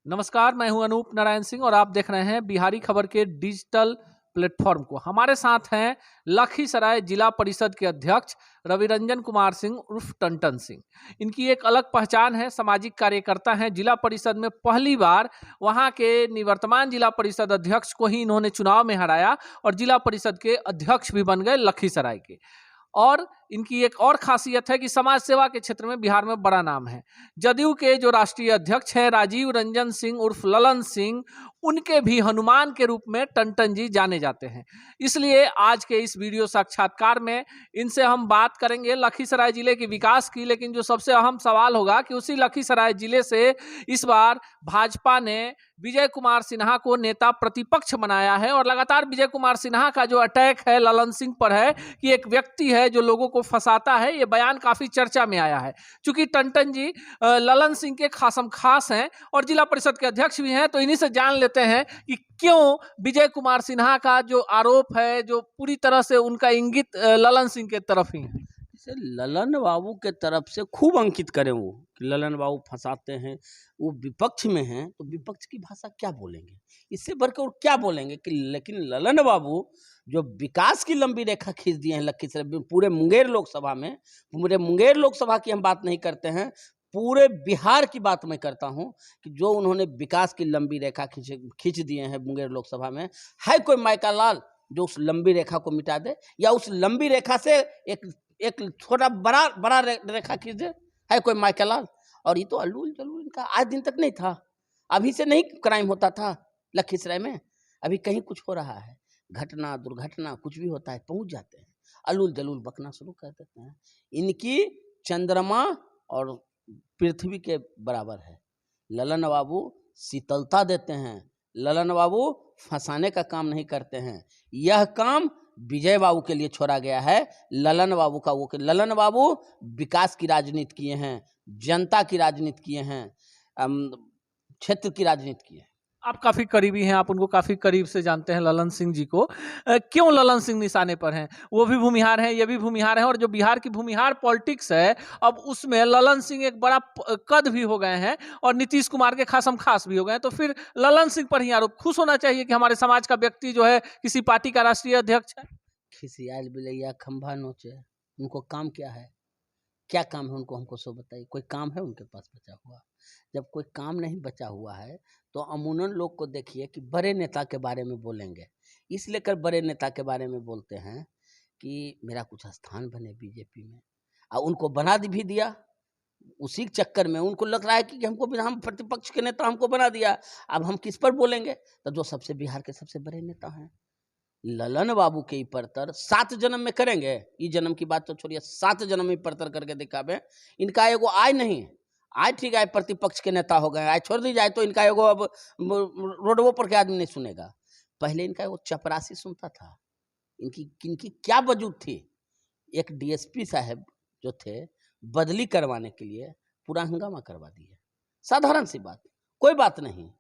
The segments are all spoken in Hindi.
नमस्कार, मैं हूं अनूप नारायण सिंह और आप देख रहे हैं बिहारी खबर के डिजिटल प्लेटफॉर्म को। हमारे साथ हैं लखीसराय जिला परिषद के अध्यक्ष रविरंजन कुमार सिंह उर्फ टंटन सिंह। इनकी एक अलग पहचान है, सामाजिक कार्यकर्ता हैं। जिला परिषद में पहली बार वहां के निवर्तमान जिला परिषद अध्यक्ष को ही इन्होंने चुनाव में हराया और जिला परिषद के अध्यक्ष भी बन गए लखीसराय के। और इनकी एक और खासियत है कि समाज सेवा के क्षेत्र में बिहार में बड़ा नाम है। जदयू के जो राष्ट्रीय अध्यक्ष हैं राजीव रंजन सिंह उर्फ ललन सिंह, उनके भी हनुमान के रूप में टंटन जी जाने जाते हैं। इसलिए आज के इस वीडियो साक्षात्कार में इनसे हम बात करेंगे लखीसराय जिले के विकास की। लेकिन जो सबसे अहम सवाल होगा कि उसी लखीसराय जिले से इस बार भाजपा ने विजय कुमार सिन्हा को नेता प्रतिपक्ष बनाया है और लगातार विजय कुमार सिन्हा का जो अटैक है ललन सिंह पर है कि एक व्यक्ति है जो लोगों को फंसाता है। ये बयान काफी चर्चा में आया है। चूंकि टंटन जी ललन सिंह के खासम खास हैं और जिला परिषद के अध्यक्ष भी हैं, तो इन्हीं से जान लेते हैं कि क्यों विजय कुमार सिन्हा का जो आरोप है, जो पूरी तरह से उनका इंगित ललन सिंह के तरफ ही है। जैसे ललन बाबू के तरफ से खूब अंकित करें वो कि ललन बाबू फंसाते हैं, वो विपक्ष में हैं तो विपक्ष की भाषा क्या बोलेंगे, इससे बढ़कर और क्या बोलेंगे कि लेकिन ललन बाबू जो विकास की लंबी रेखा खींच दिए हैं लखीसराय पूरे मुंगेर लोकसभा में। पूरे मुंगेर लोकसभा की हम बात नहीं करते हैं, पूरे बिहार की बात मैं करता हूं कि जो उन्होंने विकास की लंबी रेखा खींच दिए हैं मुंगेर लोकसभा में। है कोई माइका लाल जो उस लंबी रेखा को मिटा दे या उस लंबी रेखा से एक छोटा बड़ा रेखा खींच दे? है कोई माइका लाल? और ये तो अल्लूल जलूल इनका आज दिन तक नहीं था। अभी से नहीं क्राइम होता था लखीसराय में, अभी कहीं कुछ हो रहा है, घटना दुर्घटना कुछ भी होता है पहुंच जाते हैं, अल्लूल जलूल बकना शुरू कर देते हैं। इनकी चंद्रमा और पृथ्वी के बराबर है। ललन बाबू शीतलता देते हैं, ललन बाबू फंसाने का काम नहीं करते हैं। यह काम विजय बाबू के लिए छोड़ा गया है। ललन बाबू का वो ललन बाबू विकास की राजनीति किए हैं, जनता की राजनीति किए हैं, क्षेत्र की राजनीति किए हैं। आप काफी करीबी हैं, आप उनको काफी करीब से जानते हैं ललन सिंह जी को। क्यों ललन सिंह निशाने पर हैं? वो भी भूमिहार हैं, ये भी भूमिहार हैं और जो बिहार की भूमिहार पॉलिटिक्स है अब उसमें ललन सिंह एक बड़ा कद भी हो गए हैं और नीतीश कुमार के खासम खास भी हो गए हैं। तो फिर ललन सिंह पर ही आरोप। खुश होना चाहिए कि हमारे समाज का व्यक्ति जो है किसी पार्टी का राष्ट्रीय अध्यक्ष है। खिसियाल बिलैया खंभा नोचे, उनको काम क्या है? क्या काम है उनको, हमको सो बताइए। कोई काम है उनके पास बचा हुआ? जब कोई काम नहीं बचा हुआ है तो अमूमन लोग को देखिए कि बड़े नेता के बारे में बोलेंगे, इसलिए कर बड़े नेता के बारे में बोलते हैं कि मेरा कुछ स्थान बने बीजेपी में, और उनको बना भी दिया। उसी चक्कर में उनको लग रहा है कि हमको हम प्रतिपक्ष के नेता हमको बना दिया, अब हम किस पर बोलेंगे? तो जो सबसे बिहार के सबसे बड़े नेता हैं ललन बाबू के परतर 7 जन्म में करेंगे। ये जन्म की बात तो छोड़िए, 7 जन्म में परतर करके दिखावे। इनका एगो आय नहीं, आय ठीक है प्रतिपक्ष के नेता हो गए, आय छोड़ दी जाए तो इनका एगो अब रोडवों पर के आदमी नहीं सुनेगा। पहले इनका एगो चपरासी सुनता था। इनकी क्या वजूद थी? एक डीएसपी साहब जो थे बदली करवाने के लिए पूरा हंगामा करवा दिए। साधारण सी बात, कोई बात नहीं।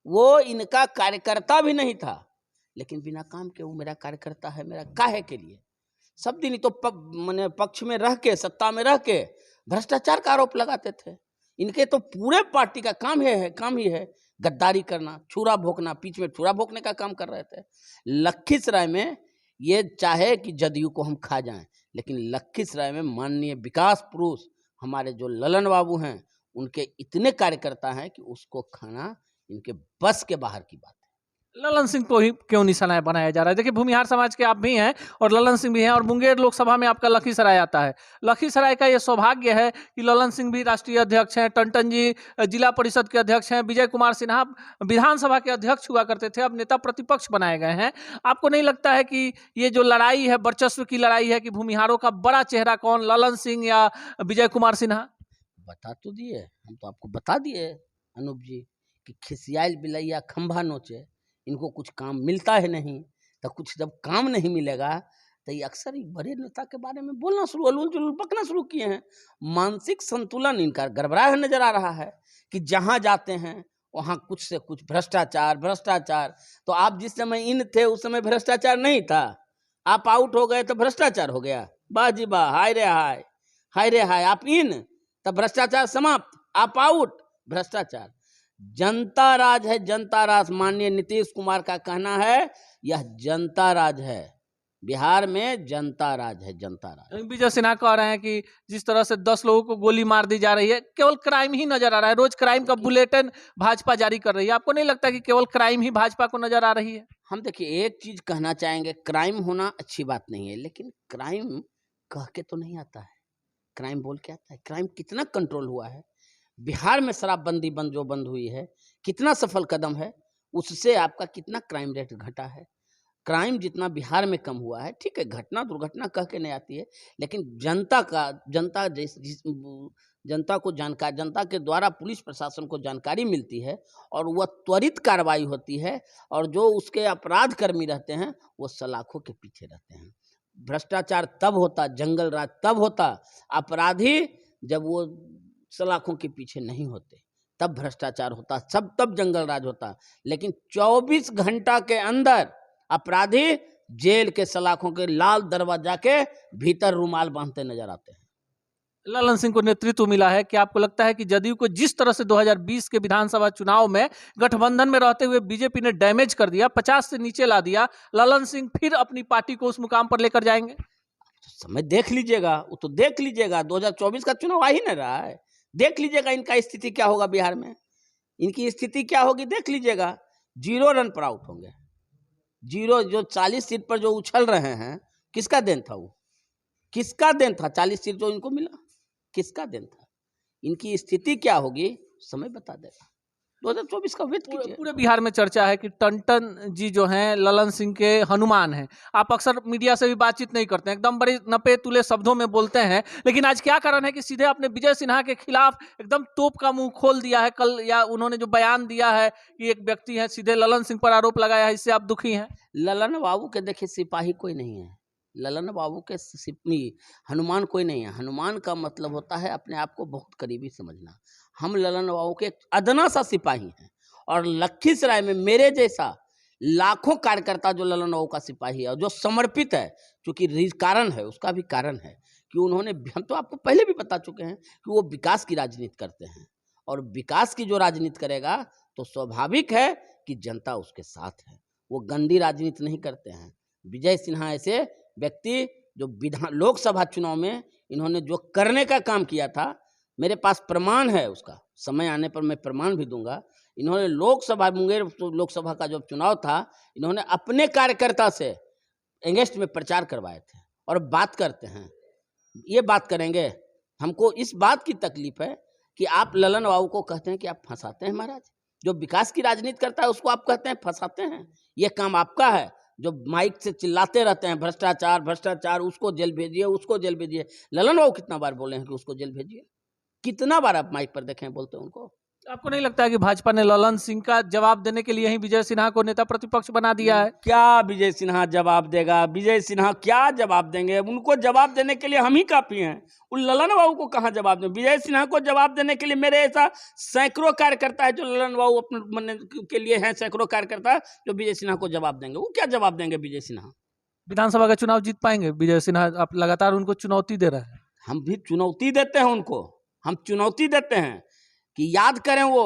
वो इनका कार्यकर्ता भी नहीं था, लेकिन बिना काम के वो मेरा कार्यकर्ता है, मेरा काहे के लिए? सब दिन तो मैंने पक्ष में रह के, सत्ता में रह के भ्रष्टाचार का आरोप लगाते थे। इनके तो पूरे पार्टी का काम ही है गद्दारी करना, छुरा भोंकना, बीच में छुरा भोंकने का काम कर रहे थे। लखीसराय में ये चाहे कि जदयू को हम खा जाएं, लेकिन लखीसराय में माननीय विकास पुरुष हमारे जो ललन बाबू हैं, उनके इतने कार्यकर्ता हैं कि उसको खाना इनके बस के बाहर की बात। ललन सिंह को ही क्यों निशाना बनाया जा रहा है? देखिए, भूमिहार समाज के आप भी हैं और ललन सिंह भी हैं और मुंगेर लोकसभा में आपका लखीसराय आता है। लखीसराय का ये सौभाग्य है कि ललन सिंह भी राष्ट्रीय अध्यक्ष हैं, टंटन जी जिला परिषद के अध्यक्ष हैं, विजय कुमार सिन्हा विधानसभा के अध्यक्ष हुआ करते थे, अब नेता प्रतिपक्ष बनाए गए हैं। आपको नहीं लगता है कि ये जो लड़ाई है, वर्चस्व की लड़ाई है, कि भूमिहारों का बड़ा चेहरा कौन, ललन सिंह या विजय कुमार सिन्हा? बता तो दिए, हम तो आपको बता दिए अनूप जी कि खिसियाल बिलैया खंभा नोचे, इनको कुछ काम मिलता है नहीं। तो कुछ जब काम नहीं मिलेगा तो ये अक्सर ही बड़े नेता के बारे में बोलना शुरू, अल्लूल जुलूल बकना शुरू किए हैं। मानसिक संतुलन इनका गड़बड़ा नजर आ रहा है कि जहां जाते हैं वहां कुछ से कुछ भ्रष्टाचार। तो आप जिस समय इन थे उस समय भ्रष्टाचार नहीं था, आप आउट हो गए तो भ्रष्टाचार हो गया। वाह जी वाह, हाय रे हाय, हाय रे हाय। आप इन तब भ्रष्टाचार समाप्त, आप आउट, भ्रष्टाचार। जनता राज है, जनता राज। माननीय नीतीश कुमार का कहना है यह जनता राज है, बिहार में जनता राज है, जनता राज। विजय सिन्हा कह रहे हैं कि जिस तरह से 10 लोगों को गोली मार दी जा रही है, केवल क्राइम ही नजर आ रहा है। रोज क्राइम का बुलेटिन भाजपा जारी कर रही है। आपको नहीं लगता कि केवल क्राइम ही भाजपा को नजर आ रही है? हम देखिए एक चीज कहना चाहेंगे, क्राइम होना अच्छी बात नहीं है, लेकिन क्राइम कह के तो नहीं आता है, क्राइम बोल के आता है। क्राइम कितना कंट्रोल हुआ है बिहार में, शराबबंदी बंद हुई है, कितना सफल कदम है, उससे आपका कितना क्राइम रेट घटा है। क्राइम जितना बिहार में कम हुआ है, ठीक है, घटना दुर्घटना कह के नहीं आती है, लेकिन जनता को जानकारी, जनता के द्वारा पुलिस प्रशासन को जानकारी मिलती है और वह त्वरित कार्रवाई होती है, और जो उसके अपराध कर्मी रहते हैं वो सलाखों के पीछे रहते हैं। भ्रष्टाचार तब होता, जंगल राज तब होता, अपराधी जब वो सलाखों के पीछे नहीं होते, तब भ्रष्टाचार होता, सब तब जंगल राज होता। लेकिन 24 घंटा के अंदर अपराधी जेल के सलाखों के लाल दरवाजा के भीतर रुमाल बांधते नजर आते हैं। ललन सिंह को नेतृत्व मिला है। क्या आपको लगता है कि जदयू को जिस तरह से 2020 के विधानसभा चुनाव में गठबंधन में रहते हुए बीजेपी ने डैमेज कर दिया, 50 से नीचे ला दिया, ललन सिंह फिर अपनी पार्टी को उस मुकाम पर लेकर जाएंगे? तो समय देख लीजिएगा, वो तो देख लीजिएगा, 2024 का चुनाव आ ही नहीं रहा है, देख लीजिएगा इनका स्थिति क्या होगा बिहार में, इनकी स्थिति क्या होगी देख लीजिएगा। 0 रन पर आउट होंगे, 0। जो 40 सीट पर जो उछल रहे हैं, किसका देन था वो, किसका देन था? 40 सीट जो इनको मिला, किसका देन था? इनकी स्थिति क्या होगी समय बता देगा। 2024 का वेट कीजिए। पूरे बिहार में चर्चा है कि टंटन जी जो हैं ललन सिंह के हनुमान हैं। आप अक्सर मीडिया से भी बातचीत नहीं करते हैं, एकदम बड़े नपे तुले शब्दों में बोलते हैं, लेकिन आज क्या कारण है कि सीधे आपने विजय सिन्हा के खिलाफ एकदम तोप का मुंह खोल दिया है? कल या उन्होंने जो बयान दिया है कि एक व्यक्ति है, सीधे ललन सिंह पर आरोप लगाया है, इससे आप दुखी हैं? ललन बाबू के देखिए सिपाही कोई नहीं है, ललन बाबू के हनुमान कोई नहीं है। हनुमान का मतलब होता है अपने आप को बहुत करीबी समझना। हम ललन बाबू के अदना सा सिपाही हैं, और लखीसराय में मेरे जैसा लाखों कार्यकर्ता जो ललन बाबू का सिपाही है और जो समर्पित है, क्योंकि कारण है, उसका भी कारण है कि उन्होंने, हम तो आपको पहले भी बता चुके हैं कि वो विकास की राजनीति करते हैं, और विकास की जो राजनीति करेगा तो स्वाभाविक है कि जनता उसके साथ है, वो गंदी राजनीति नहीं करते हैं। विजय सिन्हा ऐसे व्यक्ति जो लोकसभा चुनाव में इन्होंने जो करने का काम किया था, मेरे पास प्रमाण है, उसका समय आने पर मैं प्रमाण भी दूंगा। इन्होंने लोकसभा, मुंगेर लोकसभा का जो चुनाव था, इन्होंने अपने कार्यकर्ता से एंगेस्ट में प्रचार करवाए थे, और बात करते हैं, ये बात करेंगे। हमको इस बात की तकलीफ है कि आप ललन बाबू को कहते हैं कि आप फंसाते हैं महाराज, जो विकास की राजनीति करता है उसको आप कहते हैं फंसाते हैं। ये काम आपका है, जो माइक से चिल्लाते रहते हैं भ्रष्टाचार भ्रष्टाचार, उसको जेल भेजिए, उसको जेल भेजिए। ललन बाबू कितना बार बोले हैं कि उसको जेल भेजिए, कितना बार आप माइक पर देखें बोलते हैं उनको? आपको नहीं लगता है कि भाजपा ने ललन सिंह का जवाब देने के लिए ही विजय सिन्हा को नेता प्रतिपक्ष बना दिया है? क्या विजय सिन्हा जवाब देगा? विजय सिन्हा क्या जवाब देंगे? उनको जवाब देने के लिए हम ही काफी हैं, उन ललन बाबू को कहाँ जवाब दें? विजय सिन्हा को जवाब देने के लिए मेरे ऐसा सैकड़ों कार्यकर्ता है जो ललन बाबू अपने के लिए हैं, सैकड़ों कार्यकर्ता जो विजय सिन्हा को जवाब देंगे। वो क्या जवाब देंगे विजय सिन्हा? विधानसभा का चुनाव जीत पाएंगे विजय सिन्हा? आप लगातार उनको चुनौती दे रहे हैं। हम भी चुनौती देते हैं उनको, हम चुनौती देते हैं कि याद करें वो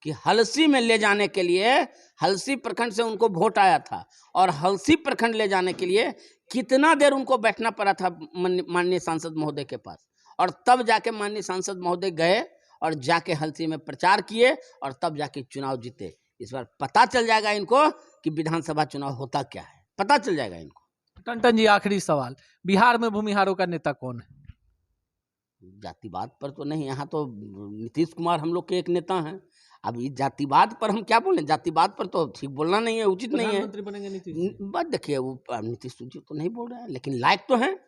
कि हलसी में ले जाने के लिए, हलसी प्रखंड से उनको वोट आया था, और हलसी प्रखंड ले जाने के लिए कितना देर उनको बैठना पड़ा था माननीय सांसद महोदय के पास, और तब जाके माननीय सांसद महोदय गए और जाके हलसी में प्रचार किए, और तब जाके चुनाव जीते। इस बार पता चल जाएगा इनको कि विधानसभा चुनाव होता क्या है, पता चल जाएगा इनको। टंटन जी, आखिरी सवाल, बिहार में भूमिहारों का नेता कौन है? जातिवाद पर तो नहीं, यहाँ तो नीतीश कुमार हम लोग के एक नेता हैं। अब इस जातिवाद पर हम क्या बोलें? जातिवाद पर तो ठीक बोलना नहीं है, उचित नहीं है। प्रधानमंत्री बनेंगे नीतीश? बात देखिए, वो नीतीश जी तो नहीं बोल रहे हैं, लेकिन लायक तो हैं।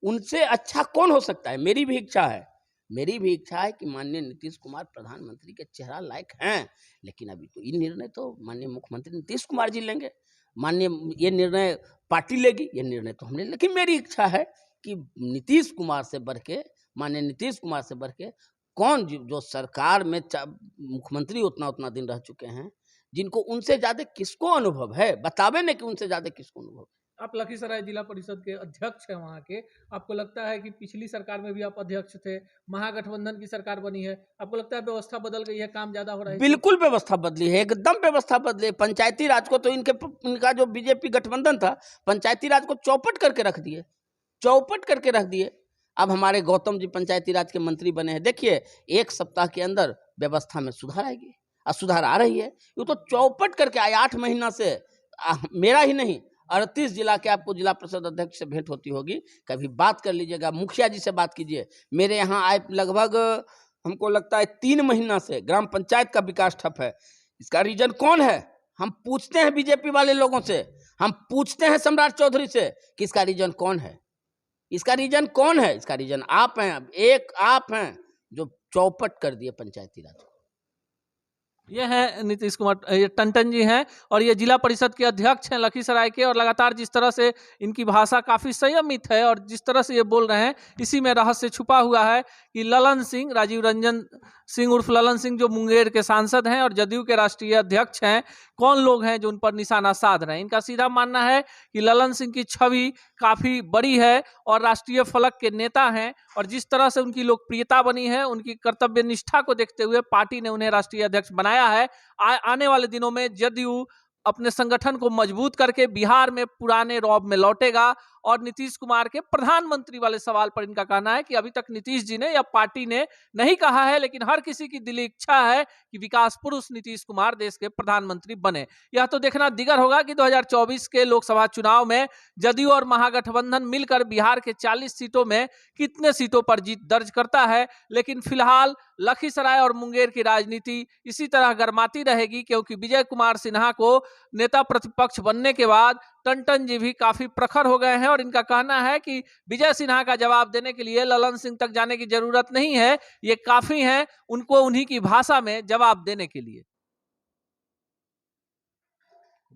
उनसे अच्छा कौन हो सकता है? मेरी भी इच्छा है, मेरी भी इच्छा है कि माननीय नीतीश कुमार प्रधानमंत्री के चेहरा लायक हैं, लेकिन अभी तो ये निर्णय तो माननीय मुख्यमंत्री नीतीश कुमार जी लेंगे, माननीय ये निर्णय पार्टी लेगी, ये निर्णय तो हमने। लेकिन मेरी इच्छा है कि नीतीश कुमार से बढ़ के, माननीय नीतीश कुमार से बढ़ के कौन जो सरकार में मुख्यमंत्री उतना दिन रह चुके हैं, जिनको उनसे ज्यादा किसको अनुभव है, बतावे नहीं कि उनसे ज्यादा किसको अनुभव है। आप लखीसराय जिला परिषद के अध्यक्ष हैं वहाँ के, आपको लगता है कि पिछली सरकार में भी आप अध्यक्ष थे, महागठबंधन की सरकार बनी है, आपको लगता है व्यवस्था बदल गई है, काम ज्यादा हो रहा है? बिल्कुल व्यवस्था बदली है, एकदम व्यवस्था बदली है। पंचायती राज को तो इनका जो बीजेपी गठबंधन था, पंचायती राज को चौपट करके रख दिए, चौपट करके रख दिए। अब हमारे गौतम जी पंचायती राज के मंत्री बने हैं। देखिए 1 सप्ताह के अंदर व्यवस्था में सुधार आएगी, और सुधार आ रही है। ये तो चौपट करके आए 8 महीना से। मेरा ही नहीं, 38 जिला के आपको जिला परिषद अध्यक्ष से भेंट होती होगी, कभी बात कर लीजिएगा, मुखिया जी से बात कीजिए। मेरे यहाँ आए लगभग हमको लगता है 3 महीना से ग्राम पंचायत का विकास ठप है। इसका रीजन कौन है? हम पूछते हैं बीजेपी वाले लोगों से, हम पूछते हैं सम्राट चौधरी से कि इसका रीजन कौन है, इसका रीजन कौन है? इसका रीजन आप हैं, एक आप हैं जो चौपट कर दिए पंचायती राज को। ये हैं नीतीश कुमार, ये टंटन जी हैं और ये जिला परिषद के अध्यक्ष हैं लखीसराय के। और लगातार जिस तरह से इनकी भाषा काफ़ी संयमित है और जिस तरह से ये बोल रहे हैं, इसी में रहस्य छुपा हुआ है कि ललन सिंह, राजीव रंजन सिंह उर्फ ललन सिंह, जो मुंगेर के सांसद हैं और जदयू के राष्ट्रीय अध्यक्ष हैं, कौन लोग हैं जो उन पर निशाना साध रहे हैं? इनका सीधा मानना है कि ललन सिंह की छवि काफ़ी बड़ी है और राष्ट्रीय फलक के नेता हैं, और जिस तरह से उनकी लोकप्रियता बनी है, उनकी कर्तव्य निष्ठा को देखते हुए पार्टी ने उन्हें राष्ट्रीय अध्यक्ष बनाया है। आने वाले दिनों में जदयू अपने संगठन को मजबूत करके बिहार में पुराने रौब में लौटेगा। और नीतीश कुमार के प्रधानमंत्री वाले सवाल पर इनका कहना है कि अभी तक नीतीश जी ने या पार्टी ने नहीं कहा है, लेकिन हर किसी की दिली इच्छा है कि विकास पुरुष नीतीश कुमार देश के प्रधानमंत्री बने। यह तो देखना दिगर होगा कि 2024 के लोकसभा चुनाव में जदयू और महागठबंधन मिलकर बिहार के 40 सीटों में कितने सीटों पर जीत दर्ज करता है। लेकिन फिलहाल लखीसराय और मुंगेर की राजनीति इसी तरह गर्माती रहेगी, क्योंकि विजय कुमार सिन्हा को नेता प्रतिपक्ष बनने के बाद टंटन जी भी काफी प्रखर हो गए हैं और इनका कहना है कि विजय सिन्हा का जवाब देने के लिए ललन सिंह तक जाने की जरूरत नहीं है, ये काफी हैं उनको उन्हीं की भाषा में जवाब देने के लिए।